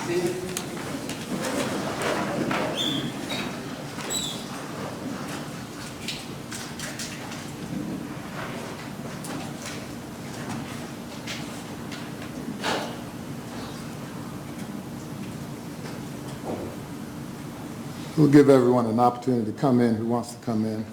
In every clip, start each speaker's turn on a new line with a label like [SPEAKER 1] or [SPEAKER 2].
[SPEAKER 1] seated.
[SPEAKER 2] We'll give everyone an opportunity to come in who wants to come in.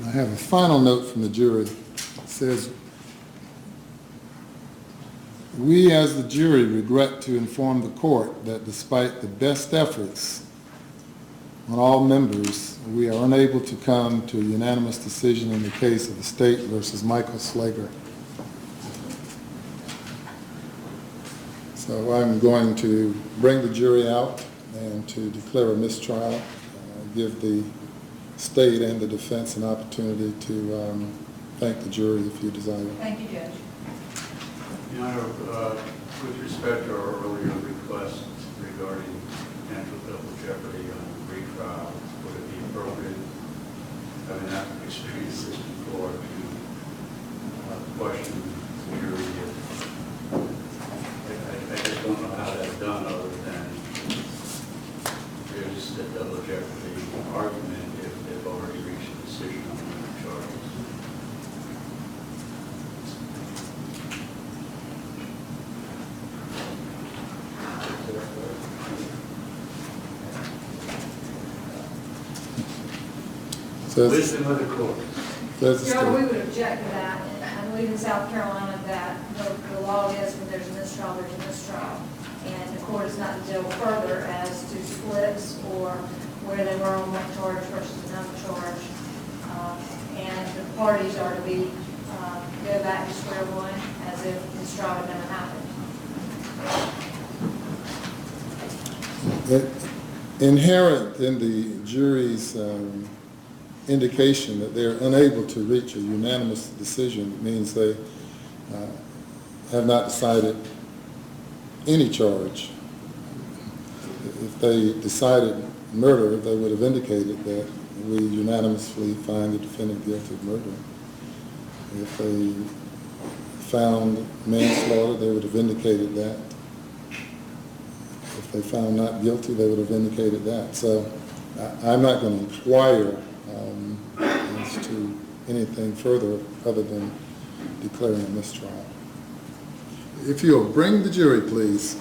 [SPEAKER 2] I have a final note from the jury. It says, "We as the jury regret to inform the court that despite the best efforts on all members, we are unable to come to a unanimous decision in the case of the State versus Michael Slager." So I'm going to bring the jury out and to declare a mistrial, give the State and the defense an opportunity to thank the jury if you desire.
[SPEAKER 3] Thank you, Judge.
[SPEAKER 4] Your Honor, with respect to our earlier request regarding potential double jeopardy on the retrial, would it be appropriate, having not experienced this before, to question the jury? I just don't know how that's done other than there's a double jeopardy argument if they've already reached a decision on the charges. Wisdom of the court.
[SPEAKER 3] Your Honor, we would object to that. I believe in South Carolina that the law is when there's a mistrial, there's a mistrial. And the court is not to deal further as to splits or where they were on one charge versus another charge. And the parties are to be, go back to square one as if this trial had never happened.
[SPEAKER 2] Inherent in the jury's indication that they're unable to reach a unanimous decision means they have not decided any charge. If they decided murder, they would have indicated that we unanimously find the defendant guilty of murder. If they found manslaughter, they would have indicated that. If they found not guilty, they would have indicated that. So I'm not going to inquire as to anything further other than declaring a mistrial. If you'll bring the jury, please.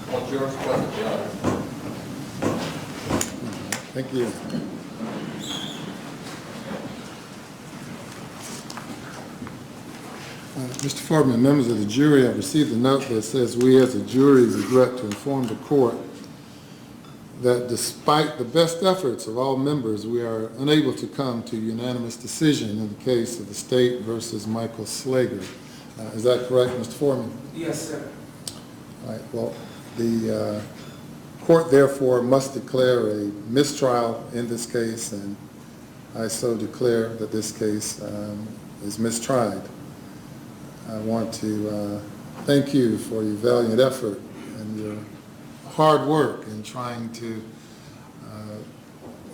[SPEAKER 1] What's yours, what's yours?
[SPEAKER 2] Thank you. Mr. Foreman, members of the jury have received a note that says we as a jury regret to inform the court that despite the best efforts of all members, we are unable to come to unanimous decision in the case of the state versus Michael Slager. Is that correct, Mr. Foreman?
[SPEAKER 1] Yes, sir.
[SPEAKER 2] All right, well, the court therefore must declare a mistrial in this case, and I so declare that this case is mistried. I want to thank you for your valiant effort and your hard work in trying to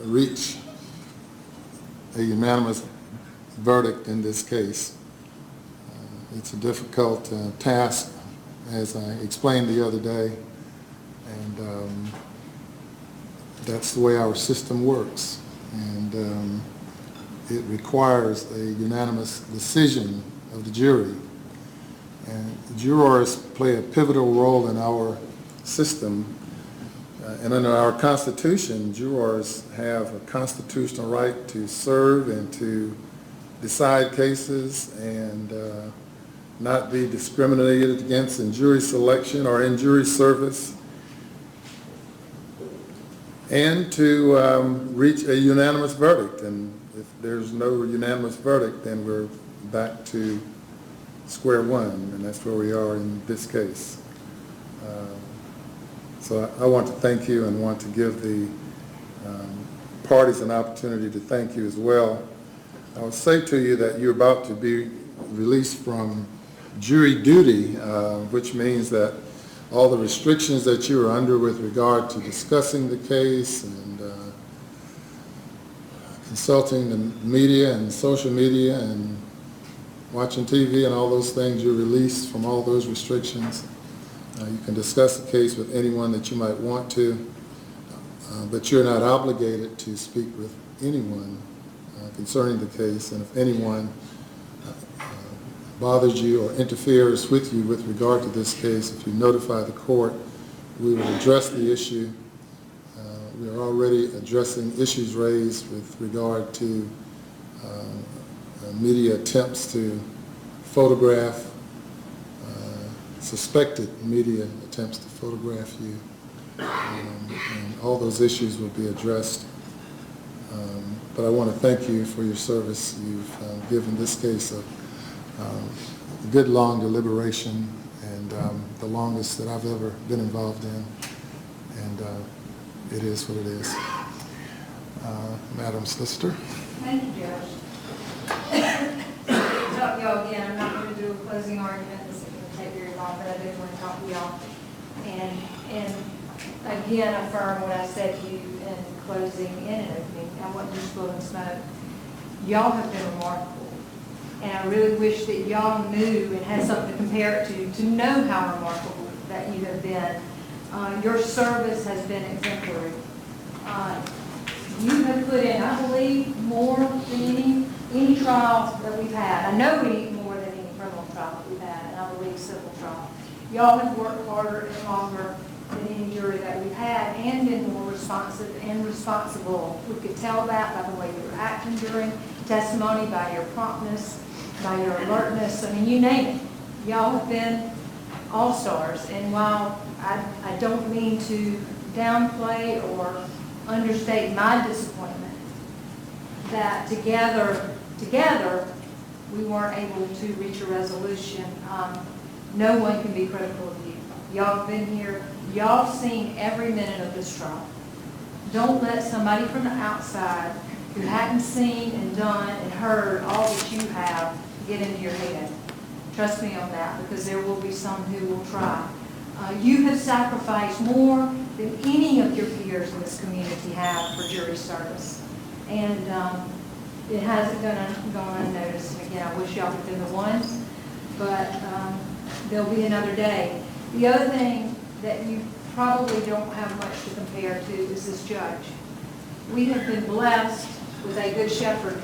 [SPEAKER 2] reach a unanimous verdict in this case. It's a difficult task, as I explained the other day, and that's the way our system works. And it requires a unanimous decision of the jury. And jurors play a pivotal role in our system. And under our Constitution, jurors have a constitutional right to serve and to decide cases and not be discriminated against in jury selection or in jury service, and to reach a unanimous verdict. And if there's no unanimous verdict, then we're back to square one, and that's where we are in this case. So I want to thank you and want to give the parties an opportunity to thank you as well. I would say to you that you're about to be released from jury duty, which means that all the restrictions that you are under with regard to discussing the case and consulting the media and social media and watching TV and all those things, you're released from all those restrictions. You can discuss the case with anyone that you might want to, but you're not obligated to speak with anyone concerning the case. And if anyone bothers you or interferes with you with regard to this case, if you notify the court, we will address the issue. We are already addressing issues raised with regard to media attempts to photograph, suspected media attempts to photograph you, and all those issues will be addressed. But I want to thank you for your service. You've given this case a good long deliberation, and the longest that I've ever been involved in, and it is what it is. Madam Solicitor.
[SPEAKER 3] Thank you, Judge. Talk to y'all again. I'm not going to do a closing argument. This isn't going to take very long, but I do want to talk to y'all and again affirm what I said to you in closing and in opening. I wasn't just blowing smoke. Y'all have been remarkable, and I really wish that y'all knew and had something to compare it to know how remarkable that you have been. Your service has been exemplary. You have put in, I believe, more than any trial that we've had. I know more than any criminal trial that we've had, and I believe civil trial. Y'all have worked harder and longer than any jury that we've had, and been more responsive and responsible. We could tell that by the way you were acting during testimony, by your promptness, by your alertness. I mean, you name it. Y'all have been all-stars. And while I don't mean to downplay or understate my disappointment that together we weren't able to reach a resolution, no one can be critical of you. Y'all have been here. Y'all seen every minute of this trial. Don't let somebody from the outside who hadn't seen and done and heard all that you have get into your head. Trust me on that, because there will be some who will try. You have sacrificed more than any of your peers in this community have for jury service. And it hasn't gone unnoticed. And again, I wish y'all had been the ones, but there'll be another day. The other thing that you probably don't have much to compare to is this judge. We have been blessed with a good shepherd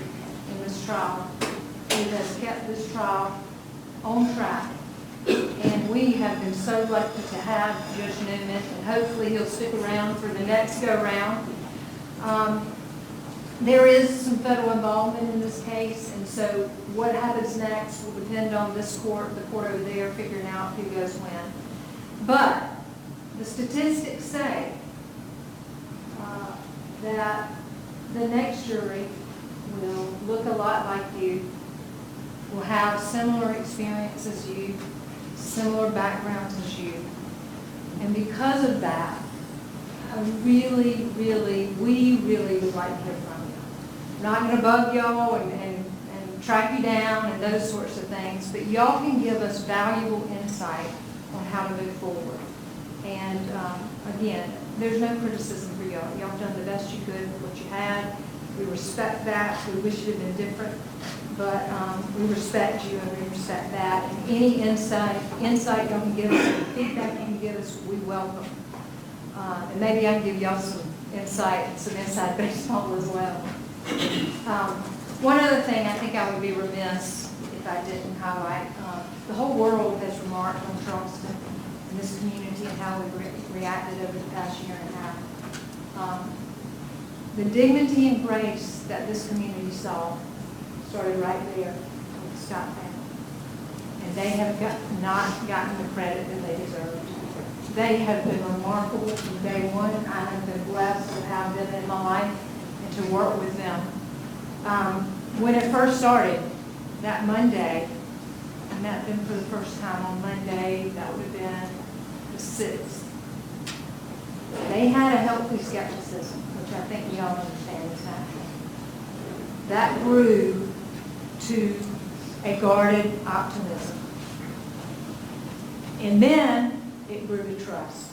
[SPEAKER 3] in this trial who has kept this trial on track. And we have been so lucky to have Judge Newman, and hopefully he'll stick around for the next go-round. There is some federal involvement in this case, and so what happens next will depend on this court, the court over there, figuring out who goes when. But the statistics say that the next jury will look a lot like you, will have similar experience as you, similar backgrounds as you. And because of that, we really would like to hear from you. I'm not going to bug y'all and track you down and those sorts of things, but y'all can give us valuable insight on how to move forward. And again, there's no criticism for y'all. Y'all have done the best you could with what you had. We respect that. We wish it had been different, but we respect you and we respect that. And any insight y'all can give us, any feedback you can give us, we welcome. And maybe I can give y'all some insight, some inside baseball as well. One other thing, I think I would be remiss if I didn't highlight, the whole world has remarked on Charleston and this community and how we've reacted over the past year and a half. The dignity and grace that this community saw started right there with Scott family. And they have not gotten the credit that they deserve. They have been remarkable from day one. I have been blessed to have them in my life and to work with them. When it first started, that Monday, I met them for the first time on Monday. That would have been the 6th. They had a healthy skepticism, which I think we all understand is natural. That grew to a guarded optimism. And then it grew to trust.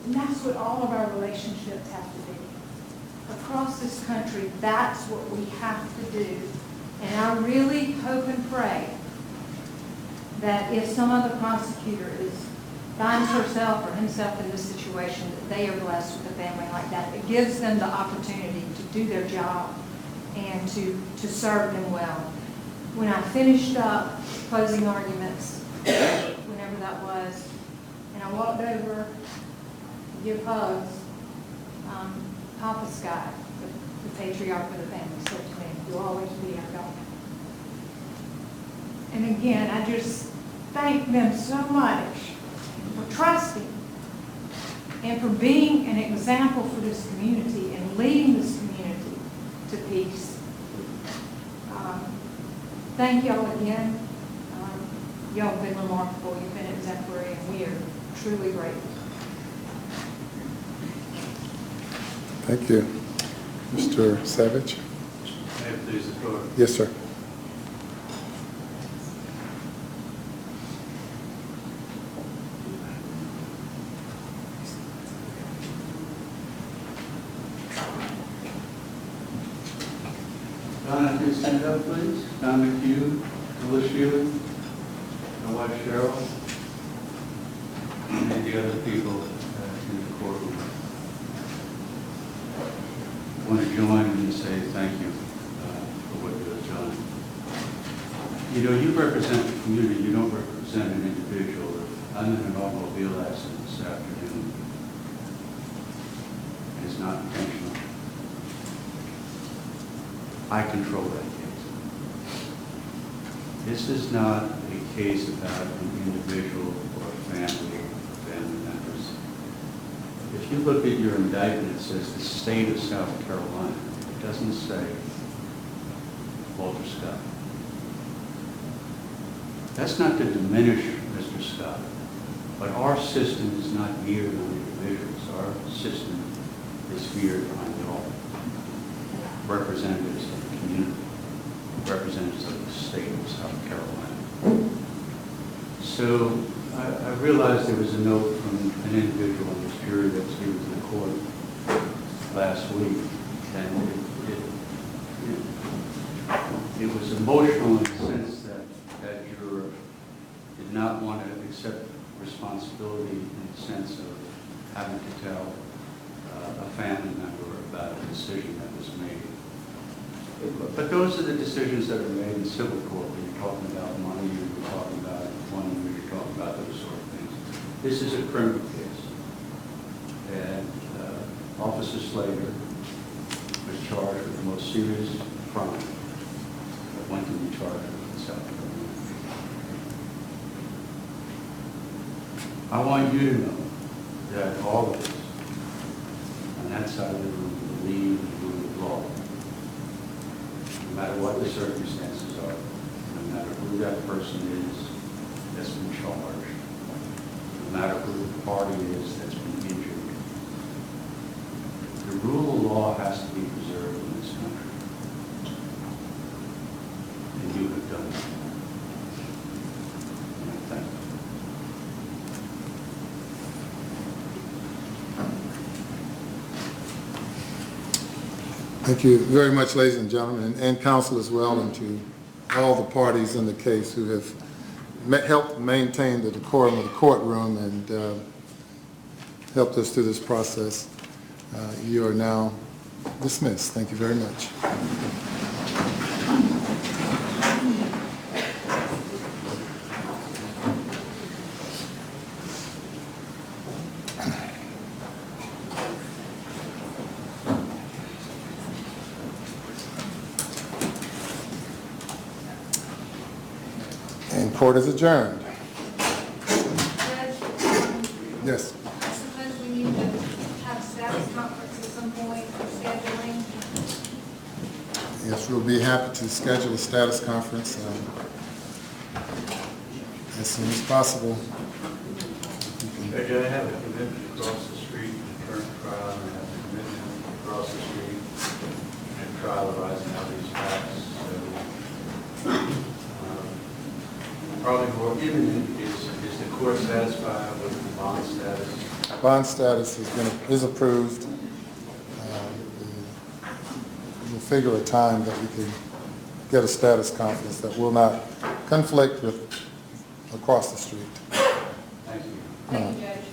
[SPEAKER 3] And that's what all of our relationships have to be. Across this country, that's what we have to do. And I really hope and pray that if some other prosecutor finds herself or himself in this situation, that they are blessed with a family like that. It gives them the opportunity to do their job and to serve them well. When I finished up closing arguments, whenever that was, and I walked over to give hugs, Papa Scott, the patriarch of the family, said to me, "You'll always be our daughter." And again, I just thank them so much for trusting and for being an example for this community and leading this community to peace. Thank y'all again. Y'all have been remarkable. You've been exemplary, and we are truly grateful.
[SPEAKER 2] Thank you. Mr. Savage?
[SPEAKER 4] May it please the court.
[SPEAKER 2] Yes, sir.
[SPEAKER 4] Donna, can you stand up, please? Don McHugh, Phyllis Shealy, my wife Cheryl, and the other people in the courtroom. I want to join and say thank you for what you have done. You know, you represent the community, you don't represent an individual. I'm in an automobile accident this afternoon. It's not intentional. I control that case. This is not a case about an individual or a family or family members. If you look at your indictment, it says the state of South Carolina. It doesn't say Walter Scott. That's not to diminish Mr. Scott, but our system is not geared on individuals. Our system is geared on all representatives of the community, representatives of the state of South Carolina. So I realized there was a note from an individual in this jury that was given to the court last week, and it was emotional in the sense that that juror did not want to accept responsibility in the sense of having to tell a family member about a decision that was made. But those are the decisions that are made in civil court when you're talking about money, you're talking about employment, you're talking about those sort of things. This is a criminal case. And Officer Slager was charged with the most serious crime that one can be charged with in South Carolina. I want you to know that all of us on that side of the room believe in the rule of law. No matter what the circumstances are, no matter who that person is that's been charged, no matter who the party is that's been injured, the rule of law has to be preserved in this country. And you have done that. And I thank you.
[SPEAKER 2] Thank you very much, ladies and gentlemen, and counsel as well, and to all the parties in the case who have helped maintain the decorum of the courtroom and helped us through this process. You are now dismissed. Thank you very much. And court is adjourned. Yes.
[SPEAKER 3] I suppose we need to have a status conference at some point for scheduling.
[SPEAKER 2] Yes, we'll be happy to schedule a status conference as soon as possible.
[SPEAKER 4] Judge, I have a commitment across the street in the current trial, and I have a commitment across the street in a trial arising out of these facts. So, probably more imminent is the court satisfied with the bond status?
[SPEAKER 2] Bond status is approved. We'll figure a time that we can get a status conference that will not conflict with across the street.
[SPEAKER 4] Thank you.
[SPEAKER 3] Thank you, Judge.